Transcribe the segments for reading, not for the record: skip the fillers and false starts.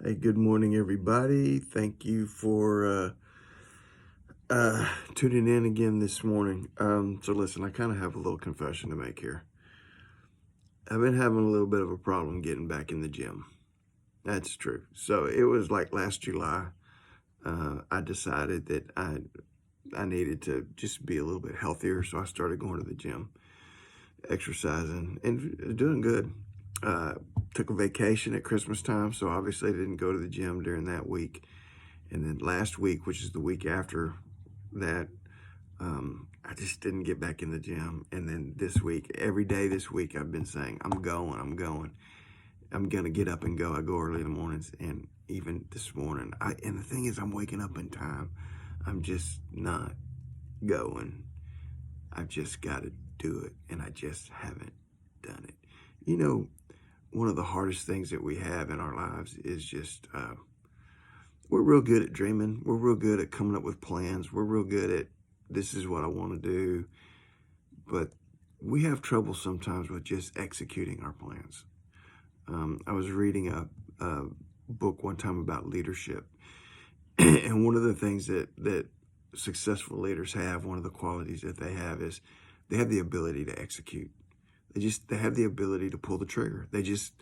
Hey, good morning, everybody. Thank you for tuning in again this morning. So listen, I kind of have a little confession to make here. I've been having a little bit of a problem getting back in the gym. That's true. So it was like last July. I decided that I needed to just be a little bit healthier, so I started going to the gym, exercising, and doing good. Took a vacation at Christmas time, so obviously I didn't go to the gym during that week. And then last week, which is the week after that, I just didn't get back in the gym. And then this week, every day this week, I've been saying, I'm going. I'm going to get up and go. I go early in the mornings. And even this morning, and the thing is, I'm waking up in time. I'm just not going. I've just got to do it. And I just haven't done it. You know, one of the hardest things that we have in our lives is just, we're real good at dreaming. We're real good at coming up with plans. We're real good at, this is what I want to do. But we have trouble sometimes with just executing our plans. I was reading a book one time about leadership. And one of the things that successful leaders have, one of the qualities that they have is they have the ability to execute. They have the ability to pull the trigger. They just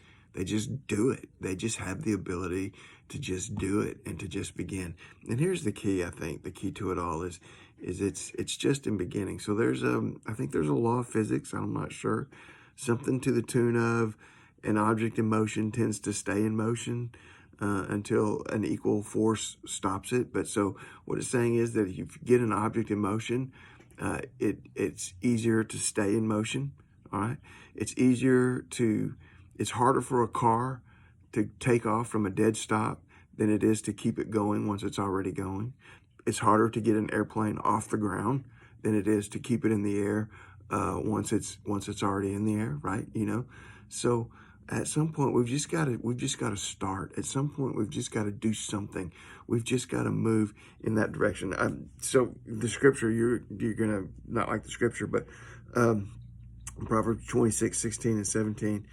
do it. They just have the ability to just do it and to just begin. And here's the key, I think. The key to it all is it's just in beginning. So I think there's a law of physics, I'm not sure, something to the tune of an object in motion tends to stay in motion until an equal force stops it. But so what it's saying is that if you get an object in motion, it's easier to stay in motion. All right. It's harder for a car to take off from a dead stop than it is to keep it going once it's already going. It's harder to get an airplane off the ground than it is to keep it in the air once it's already in the air, right? So at some point we've just got to start. At some point we've just got to do something. We've just got to move in that direction. So the scripture, you're gonna not like the scripture, but Proverbs 26, 16, and 17,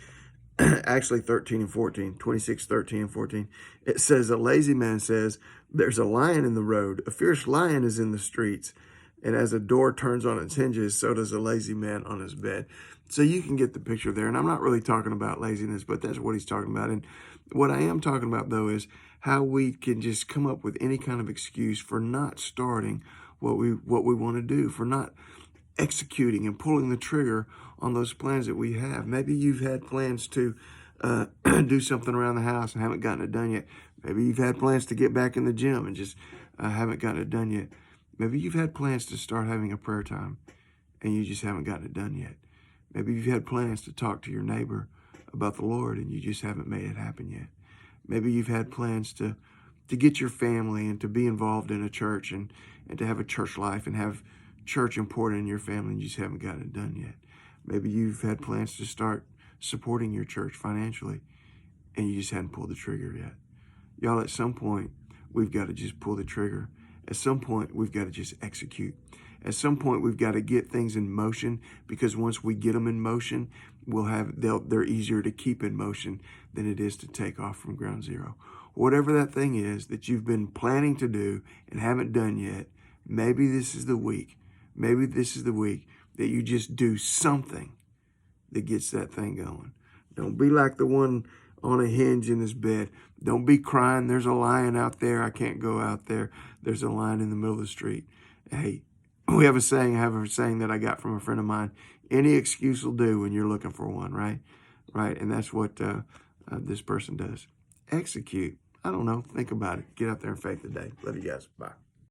actually 13 and 14, 26, 13, and 14. It says, a lazy man says, there's a lion in the road. A fierce lion is in the streets. And as a door turns on its hinges, so does a lazy man on his bed. So you can get the picture there. And I'm not really talking about laziness, but that's what he's talking about. And what I am talking about, though, is how we can just come up with any kind of excuse for not starting what we want to do, for not executing and pulling the trigger on those plans that we have. Maybe you've had plans to do something around the house and haven't gotten it done yet. Maybe you've had plans to get back in the gym and just haven't gotten it done yet. Maybe you've had plans to start having a prayer time and you just haven't gotten it done yet. Maybe you've had plans to talk to your neighbor about the Lord and you just haven't made it happen yet. Maybe you've had plans to get your family and to be involved in a church and to have a church life and have church important in your family and you just haven't gotten it done yet. Maybe you've had plans to start supporting your church financially and you just hadn't pulled the trigger yet. Y'all, at some point, we've got to just pull the trigger. At some point, we've got to just execute. At some point, we've got to get things in motion, because once we get them in motion, they're easier to keep in motion than it is to take off from ground zero. Whatever that thing is that you've been planning to do and haven't done yet, maybe this is the week. Maybe this is the week that you just do something that gets that thing going. Don't be like the one on a hinge in his bed. Don't be crying, there's a lion out there, I can't go out there. There's a lion in the middle of the street. Hey, I have a saying that I got from a friend of mine. Any excuse will do when you're looking for one, right? Right, and that's what this person does. Execute. I don't know, think about it. Get out there and faith today. Love you guys. Bye.